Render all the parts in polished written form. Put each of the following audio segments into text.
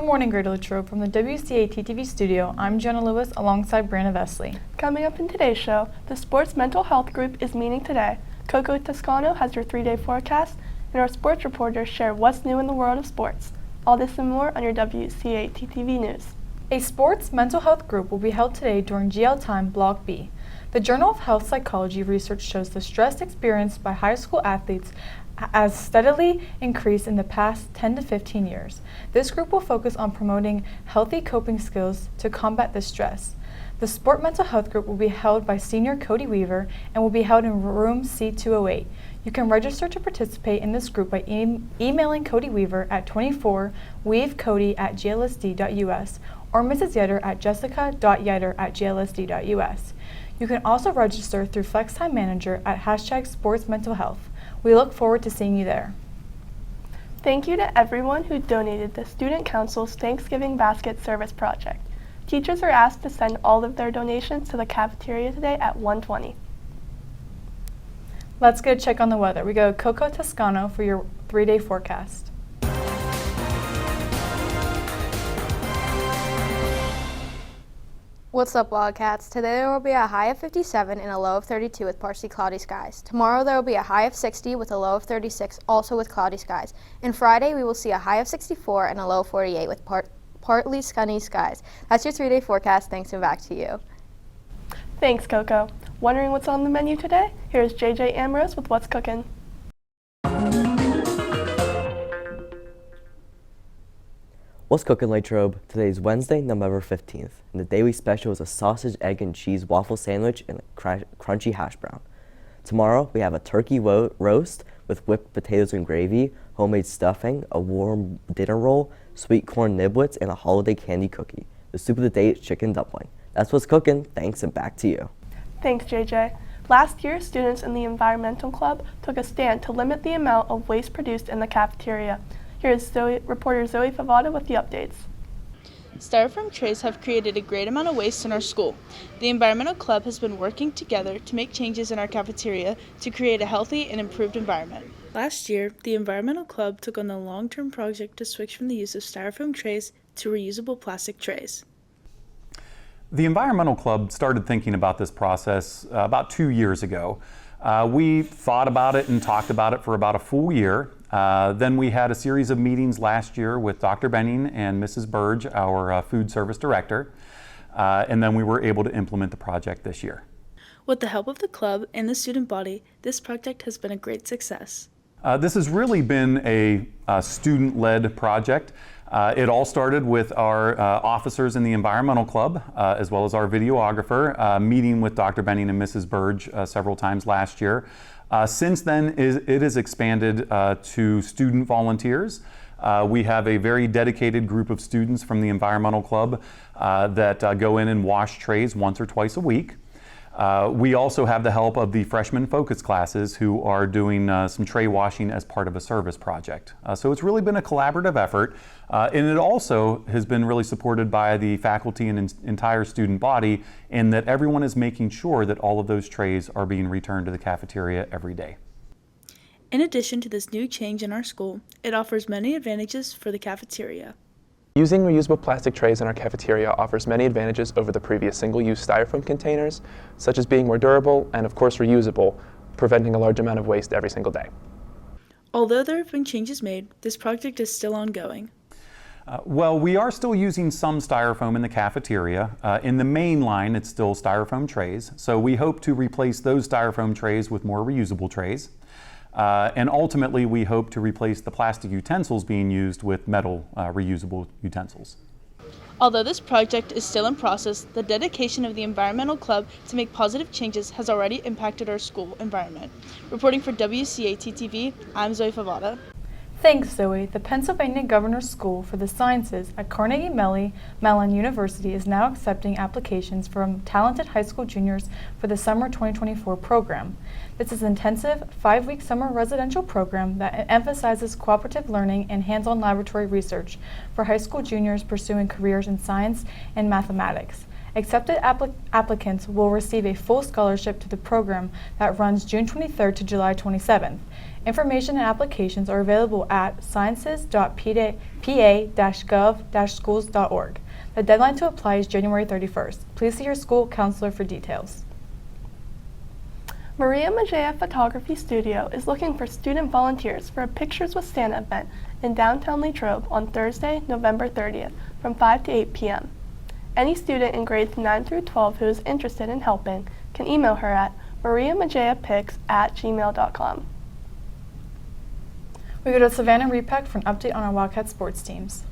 Good morning, Greater Latrobe. From the WCAT-TV studio, I'm Jenna Lewis alongside Brianna Vesley. Coming up in today's show, the Sports Mental Health Group is meeting today. Coco Toscano has your 3-day forecast, and our sports reporters share what's new in the world of sports. All this and more on your WCAT-TV news. A sports mental health group will be held today during GL Time Block B. The Journal of Health Psychology research shows the stress experienced by high school athletes has steadily increased in the past 10 to 15 years. This group will focus on promoting healthy coping skills to combat this stress. The Sport Mental Health Group will be held by Senior Cody Weaver and will be held in room C208. You can register to participate in this group by emailing Cody Weaver at 24weavecody@glsd.us or Mrs. Yetter at jessica.yetter@glsd.us. You can also register through FlexTime Manager at #SportsMentalHealth. We look forward to seeing you there. Thank you to everyone who donated the Student Council's Thanksgiving Basket Service Project. Teachers are asked to send all of their donations to the cafeteria today at 1:20. Let's get a check on the weather. We go Coco Toscano for your 3-day forecast. What's up, Wildcats? Today there will be a high of 57 and a low of 32 with partly cloudy skies. Tomorrow there will be a high of 60 with a low of 36, also with cloudy skies. And Friday we will see a high of 64 and a low of 48 with partly sunny skies. That's your 3-day forecast. Thanks, and back to you. Thanks, Coco. Wondering what's on the menu today? Here's JJ Ambrose with What's Cookin'. What's cooking, Latrobe? Today is Wednesday, November 15th, and the daily special is a sausage, egg, and cheese waffle sandwich and a crunchy hash brown. Tomorrow, we have a turkey roast with whipped potatoes and gravy, homemade stuffing, a warm dinner roll, sweet corn niblets, and a holiday candy cookie. The soup of the day is chicken dumpling. That's what's cooking. Thanks, and back to you. Thanks, JJ. Last year, students in the Environmental Club took a stand to limit the amount of waste produced in the cafeteria. Here's reporter Zoe Favada with the updates. Styrofoam trays have created a great amount of waste in our school. The Environmental Club has been working together to make changes in our cafeteria to create a healthy and improved environment. Last year, the Environmental Club took on the long-term project to switch from the use of styrofoam trays to reusable plastic trays. The Environmental Club started thinking about this process about 2 years ago. We thought about it and talked about it for about a full year. Then we had a series of meetings last year with Dr. Benning and Mrs. Burge, our food service director, and then we were able to implement the project this year. With the help of the club and the student body, this project has been a great success. This has really been a student-led project. It all started with our officers in the Environmental Club, as well as our videographer, meeting with Dr. Benning and Mrs. Burge several times last year. Since then, it has expanded to student volunteers. We have a very dedicated group of students from the Environmental Club that go in and wash trays once or twice a week. We also have the help of the freshman focus classes who are doing some tray washing as part of a service project. So it's really been a collaborative effort, and it also has been really supported by the faculty and entire student body in that everyone is making sure that all of those trays are being returned to the cafeteria every day. In addition to this new change in our school, it offers many advantages for the cafeteria. Using reusable plastic trays in our cafeteria offers many advantages over the previous single-use styrofoam containers, such as being more durable and, of course, reusable, preventing a large amount of waste every single day. Although there have been changes made, this project is still ongoing. Well, we are still using some styrofoam in the cafeteria. In the main line, it's still styrofoam trays, so we hope to replace those styrofoam trays with more reusable trays. And ultimately, we hope to replace the plastic utensils being used with metal reusable utensils. Although this project is still in process, the dedication of the Environmental Club to make positive changes has already impacted our school environment. Reporting for WCAT-TV, I'm Zoe Favada. Thanks, Zoe. The Pennsylvania Governor's School for the Sciences at Carnegie Mellon University is now accepting applications from talented high school juniors for the summer 2024 program. This is an intensive 5-week summer residential program that emphasizes cooperative learning and hands-on laboratory research for high school juniors pursuing careers in science and mathematics. Accepted applicants will receive a full scholarship to the program that runs June 23rd to July 27th. Information and applications are available at sciences.pa-gov-schools.org. The deadline to apply is January 31st. Please see your school counselor for details. Maria Maggia Photography Studio is looking for student volunteers for a Pictures with Santa event in downtown Latrobe on Thursday, November 30th from 5 to 8 p.m. Any student in grades 9 through 12 who is interested in helping can email her at mariamagiapics@gmail.com. We go to Savannah Repack for an update on our Wildcat sports teams.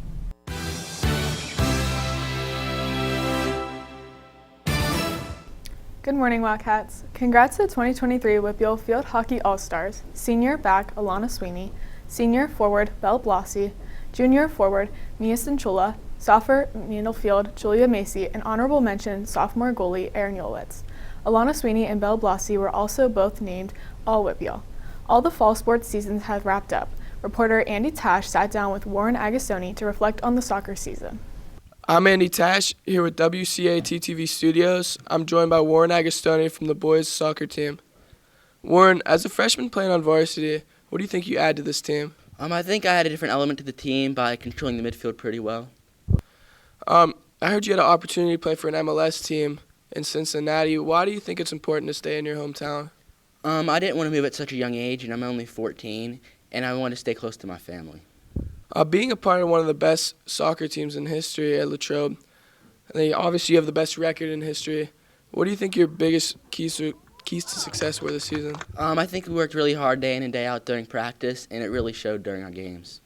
Good morning, Wildcats. Congrats to the 2023 Whippeal Field Hockey All-Stars, senior back Alana Sweeney, senior forward Belle Blasi, junior forward Mia Cinchula, sophomore middle field Julia Macy, and honorable mention sophomore goalie Erin Yolwitz. Alana Sweeney and Belle Blasi were also both named All-Whippeal. All the fall sports seasons have wrapped up. Reporter Andy Tash sat down with Warren Agostoni to reflect on the soccer season. I'm Andy Tash, here with WCAT TV Studios. I'm joined by Warren Agostoni from the boys soccer team. Warren, as a freshman playing on varsity, what do you think you add to this team? I think I had a different element to the team by controlling the midfield pretty well. I heard you had an opportunity to play for an MLS team in Cincinnati. Why do you think it's important to stay in your hometown? I didn't want to move at such a young age, and I'm only 14, and I wanted to stay close to my family. Being a part of one of the best soccer teams in history at Latrobe, and obviously you have the best record in history, what do you think your biggest keys to success were this season? I think we worked really hard day in and day out during practice, and it really showed during our games.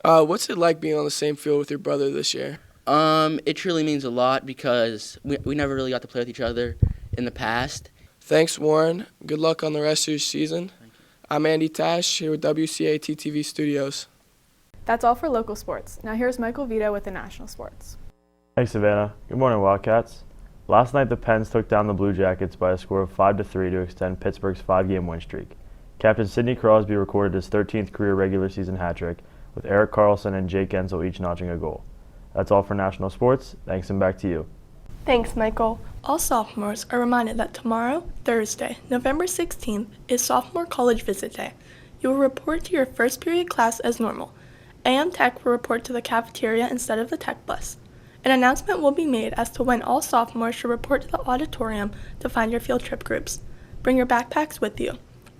What's it like being on the same field with your brother this year? It truly means a lot because we never really got to play with each other in the past. Thanks, Warren. Good luck on the rest of your season. I'm Andy Tash, here with WCAT TV Studios. That's all for local sports. Now here's Michael Vito with the national sports. Thanks, Savannah. Good morning, Wildcats. Last night, the Pens took down the Blue Jackets by a score of 5-3 to extend Pittsburgh's 5-game win streak. Captain Sidney Crosby recorded his 13th career regular season hat trick, with Eric Carlson and Jake Gensel each notching a goal. That's all for national sports. Thanks, and back to you. Thanks, Michael. All sophomores are reminded that tomorrow, Thursday, November 16th, is Sophomore College Visit Day. You will report to your first period class as normal. AM Tech will report to the cafeteria instead of the tech bus. An announcement will be made as to when all sophomores should report to the auditorium to find your field trip groups. Bring your backpacks with you.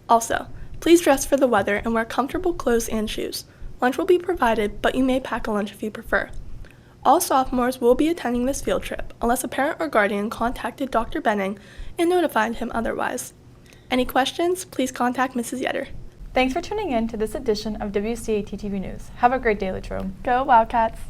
Also, please dress for the weather and wear comfortable clothes and shoes. Lunch will be provided, but you may pack a lunch if you prefer. All sophomores will be attending this field trip, unless a parent or guardian contacted Dr. Benning and notified him otherwise. Any questions, please contact Mrs. Yetter. Thanks for tuning in to this edition of WCAT TV News. Have a great day, Latrobe. Go Wildcats!